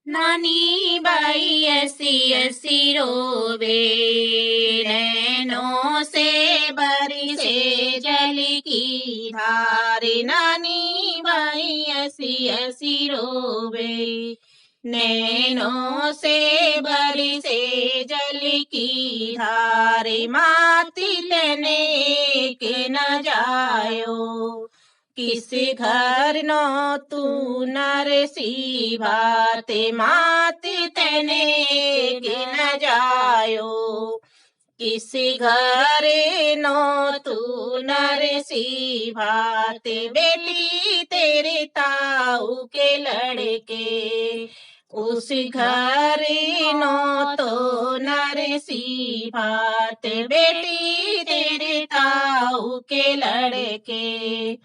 नानी बाई ऐसी ऐसी रोवे, नैनों से बरसे जल की धार। नानी बाई ऐसी ऐसी रोवे, नैनों से बरसे जल की धार। माती लेने के न जायो, किस घर नो तू नरसी भाते। माती तेने के न जायो, किस घर नो तू नरसी भाते। बेटी तेरे ताऊ के लड़के, उस घर नो तो नरसी भाते। बेटी तेरे ताऊ के लड़के,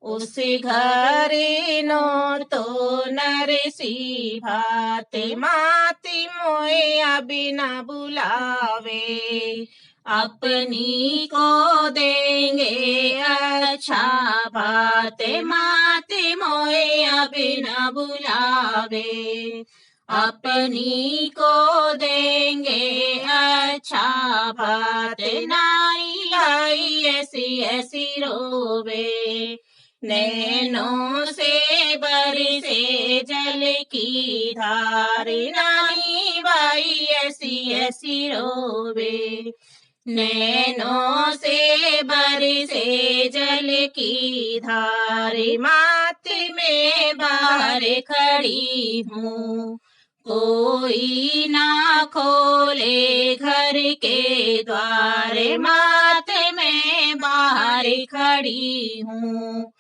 उस घर नो तो नरसी भाते। माती मोए अभी न बुलावे, अपनी को देंगे अच्छा भाते। माती मोए अभी न बुलावे, अपनी को देंगे अच्छा भाते। नाई आई ऐसी ऐसी रोवे, नैनों से बरसे जल की धार। नानी बाई ऐसी ऐसी रोवे, नैनों से बरसे जल की धार। माती में बाहर खड़ी हूँ, कोई ना खोले घर के द्वार। माते में बाहर खड़ी हूँ,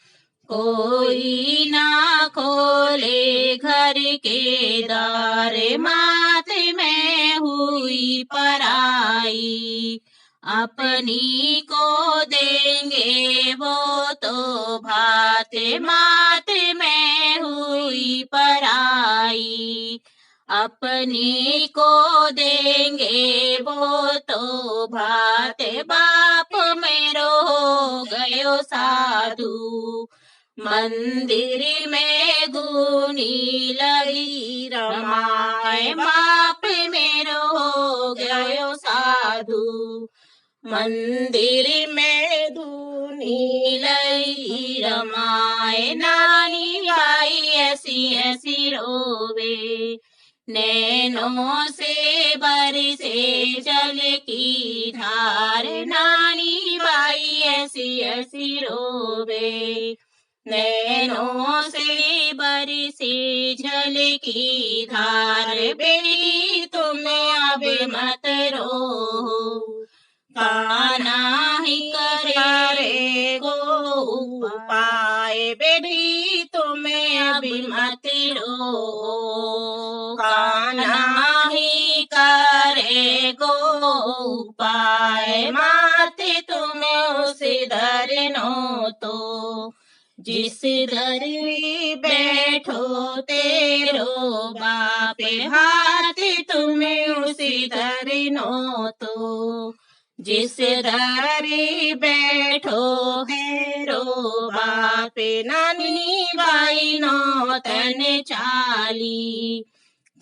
कोई ना खोले घर के द्वार। माते में हुई पराई, अपनी को देंगे वो तो भाते। माते में हुई पराई, अपनी को देंगे वो तो भाते। बाप मेरो हो गयो साधु, मंदिर में गुनी लगी रमाए। बाप मेरो हो गयो साधु, मंदिर में धूनी लगी रमाए। नानी बाई ऐसी ऐसी रोवे, नैनों से बरसे जल की धार। नानी बाई ऐसी ऐसी रोवे, नैनों से बरसे जल की धार। बेटी तुम अब मत रो, कान्हा ही करे गो उपाय। बेटी तुम्हें अब मत रो, कान्हा ही करे गो उपाय। माते तुम्हें उस धरनो तो, जिस दर बैठो तेरो बापे। हाथ तुम्हें उसी धरनो तो, जिस दर बैठो हेरो बापे। नानी बाई नो तन चाली,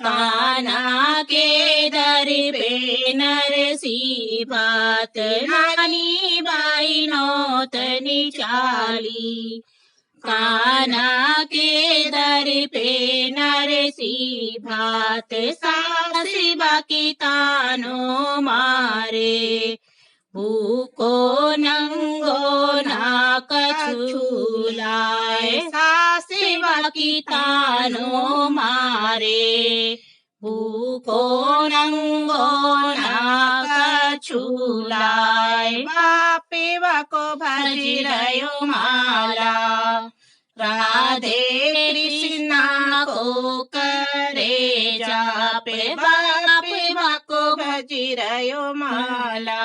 कान्हा के दर पे नरसी भात। नानी बाई नो तन चाली, कान्हा के दर पे नरसी भात। सास बाकी तानो मारे, भूको नंगो ना कछु लाए। सास बाकी तानो मारे, भूको नंगो ना कछु लाए। बापे वाको भजी रयो माला, राधे कृष्णा को करे जापे। बापे वाको भजी रयो माला,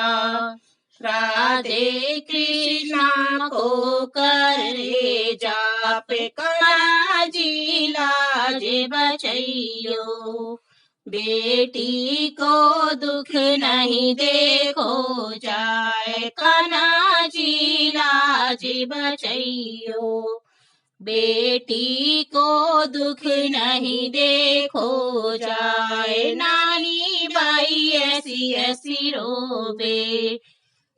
राधे कृष्णा को करे जापे। कान्हा जी लाज बचैयो, बेटी को दुख नहीं देखो जाए। कान्हा जी लाज बचैयो, बेटी को दुख नहीं देखो जाए, नानी बाई ऐसी ऐसी रोवे।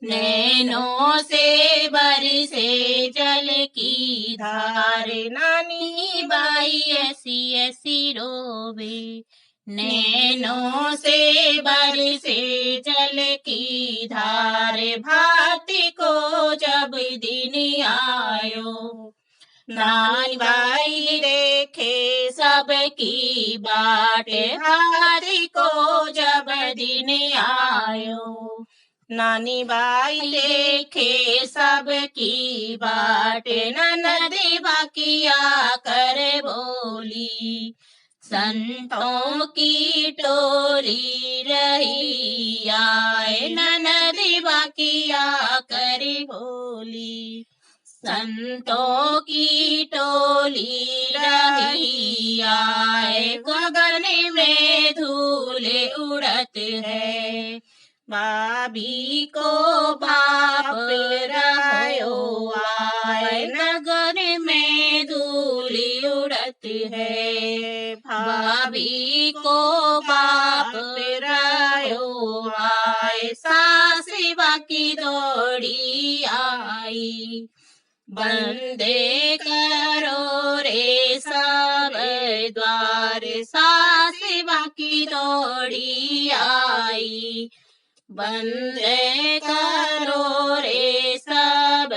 नैनों से बरसे जल की धार, नानी बाई ऐसी ऐसी रोवे। नैनों से बरसे जल की धार, भाती को जब दिन आयो। नानी बाई देखे सबकी बाट, हाथी को जब दिन आयो। नानी बाई देखे सबकी बाट, ननदी बाकिया कर बोली। संतों की टोली रही आए, ननदी बाकिया कर बोली। संतों की टोली रही आए, गगन में धूल उड़त है। भाभी को बाप रहो आए, नगर में धूल उड़त है। भाभी को बाप रहो आए, सास बाकी दौड़ी आई। बंदे करो रे सब द्वार, सास बाकी दौड़ी आई। बंदे करो रे सब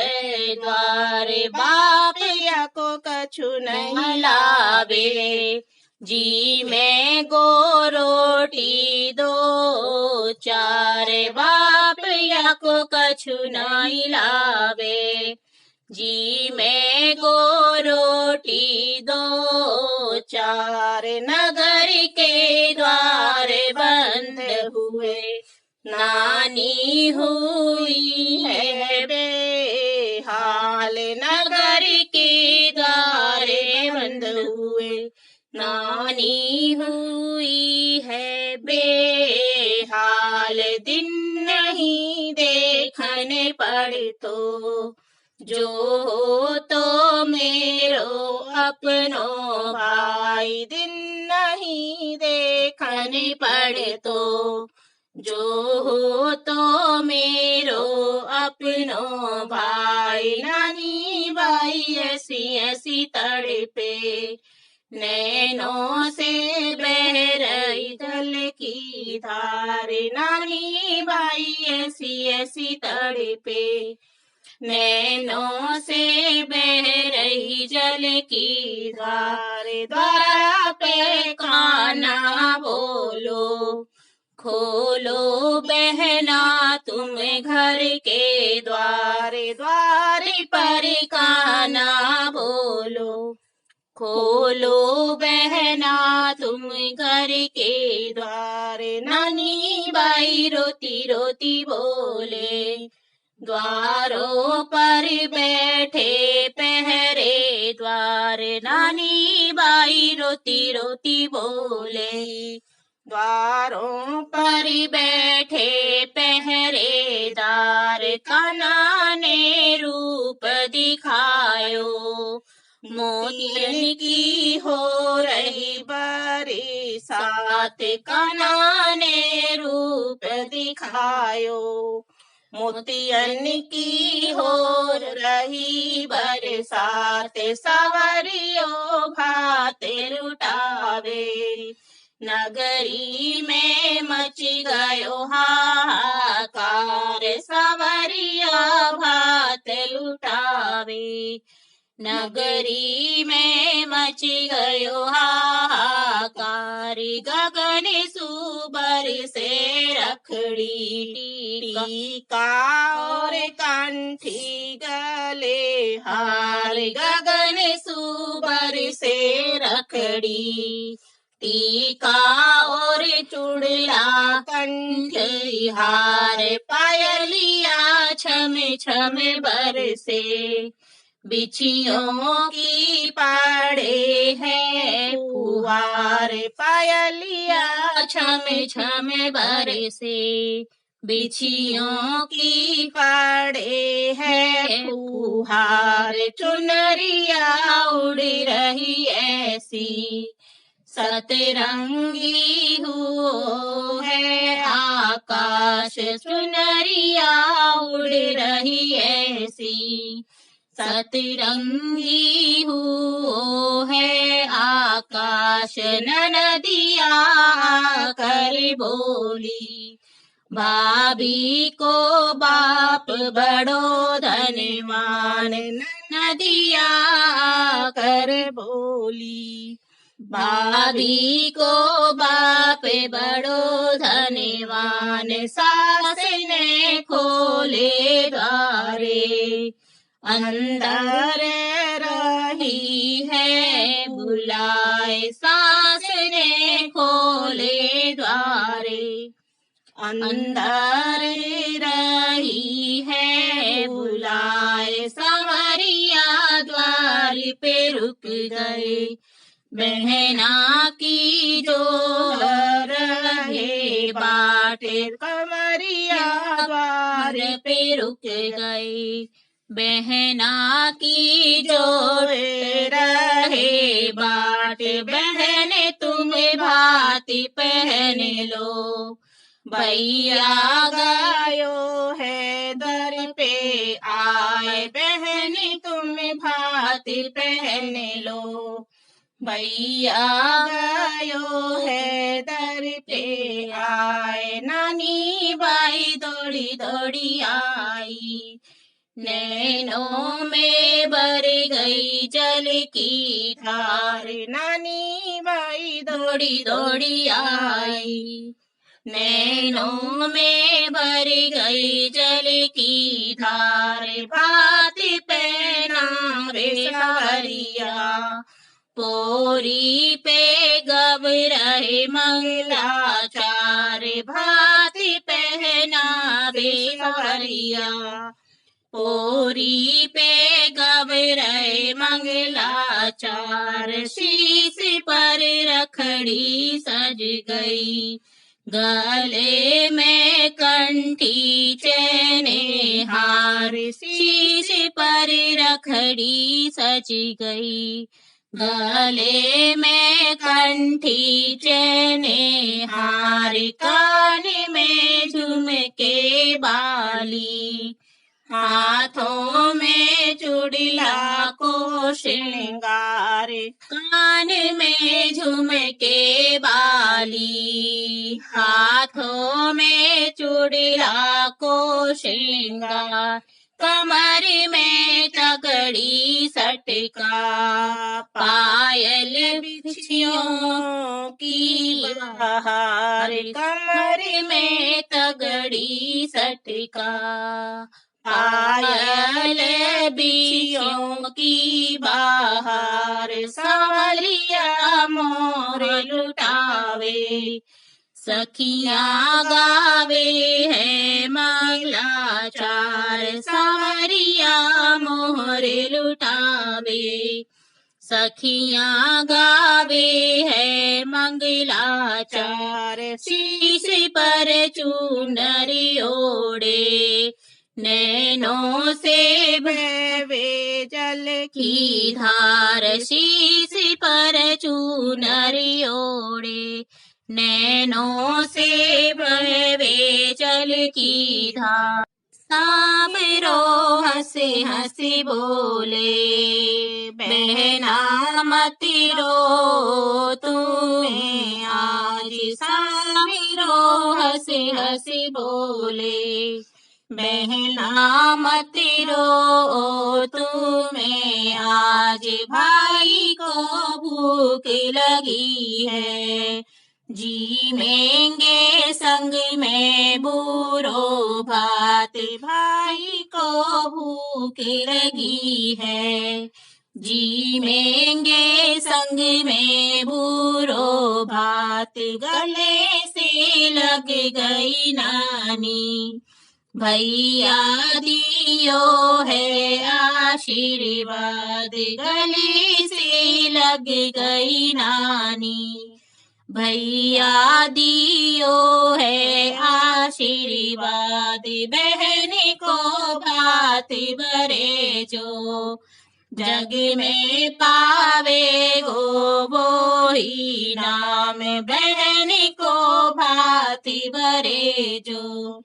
द्वार, बाप या को कछु नहीं लावे। जी में गो रोटी दो चार, बाप या को कछु नहीं लावे। जी में गो रोटी दो चार, नगर के द्वार बंद हुए। नानी हुई है बेहाल, नगर के द्वार बंद हुए। नानी हुई है बेहाल, दिन नहीं देखने पड़े तो। जो हो तो मेरो अपनो भाई, दिन नहीं देखने पड़े तो। जो हो तो मेरो अपनो भाई, नानी बाई ऐसी ऐसी तड़पे। नैनों से बह रही जल की धार, नानी बाई ऐसी ऐसी तड़पे। नैनों से बह रही जल की धार, द्वारा पे काना बोलो। खोलो बहना तुम घर के द्वारे, द्वारी पर काना बोलो। खोलो बहना तुम घर के द्वारे, नानी बाई रोती रोती बोले। द्वारों पर बैठे पहरे द्वार, नानी बाई रोती रोती बोले। द्वारों पर बैठे पहरेदार, कान्हा ने रूप दिखायो। मोतियन की हो रही बरसात, कान्हा ने रूप दिखायो। मोतियन की हो रही बरसात, सवरियो भात लुटावे। नगरी में मच गयो हाहाकार, सवरिया भात लुटावे। नगरी में मच गयो हाहाकार, गगन सुबर से रखड़ी। टीका और कंठी गले हार, गगन सुबर से रखड़ी। टीका और चूड़ला कंठ हार, पायलिया छम छम बरसे। बिछियों की पाड़े है फुहार, पायलिया छम छम बरसे। बिछियों की पड़े है फुहार, चुनरिया उड़ रही ऐसी, सतरंगी हो है आकाश, चुनरिया उड़ रही ऐसी, सतरंगी हो है आकाश। नदिया कर बोली, भाभी को बाप बड़ो धनवान, नदिया कर बोली, भाभी को बाप बड़ो धनवान। सास ने खोले द्वारे, अंदर रही है बुलाए, सास ने खोले द्वारे, अंदर रही है बुलाए। संवरिया द्वार पे रुक गए, बहना की जो रहे बाटे, कंवरिया द्वार पे रुक गए, बहना की जो रहे बाटे। बहने तुम भांति पहन लो, भैया गायो है दर पे आए, बहनी तुम भांति पहन लो, भैया गायो है दर पे आए। नानी बाई दौड़ी दौड़ी आई, नैनों में भर गई जल की धार, नानी बाई दौड़ी दौड़ी आई, नैनों में भर गई जल की धार। भांति पहना रे संवरिया, पोरी पे गब रहे मंगलाचार, भांति पहना रे संवरिया, पोरी पे गब रहे मंगलाचार। शीश पर रखड़ी सज गई, गले में कंठी चैने हार, शीश पर रखड़ी सज गई, गले में कंठी चैने हार। कान में झुमके बाली, हाथों में चूड़िया को श्रृंगार, कान में झुमके बाली, हाथों में चूड़िया को श्रृंगार। कमर में तगड़ी सटका, पायल बिछियों की बहार, कमर में तगड़ी सटका, पायल बिछियों की बहार। संवरिया मोर लुटावे, सखियाँ गावे है मंगलाचार, संवरिया मोर लुटावे, सखियाँ गावे है मंगलाचार। शीश पर चुनरी ओढ़े, नैनों से बहे जल की धार, शीश पर चुनरी ओढ़े, नैनों से बहे जल की धार। साबरो हंसी हंसी बोले, बहना मत रो तुम्हें आज, साबरो हंसी हंसी बोले, बहना मत रो तुम्हें आज, भाई को भूख लगी है, जीवेंगे संग में बूरो भात, भाई को भूख लगी है, जीवेंगे संग में बूरो भात। गले से लग गई नानी, भैया दियो है आशीर्वाद, गले से लग गई नानी, भैया दियो है आशीर्वाद, बहन को भांति भरे जो। जग में पावे वो ही नाम, बहन को भांति भरे जो।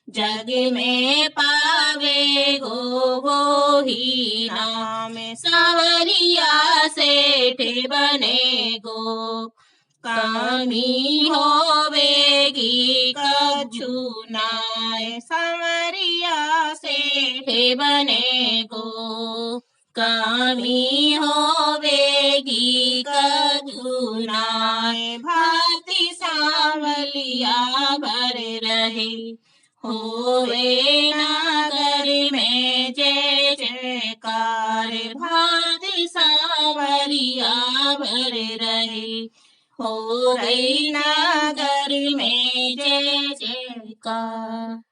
जग में पावे वो ही नाम, सांवरिया सेठ बने गो। कामी होवेगी कछु नाय, सांवरिया सेठ बने गो। कामी होवेगी कछु नाय, भांति सांवलिया भर रहे। होवे नगर में जय जयकार, भांति सांवरिया भर रहे। हो गई नगर में जय जयकार।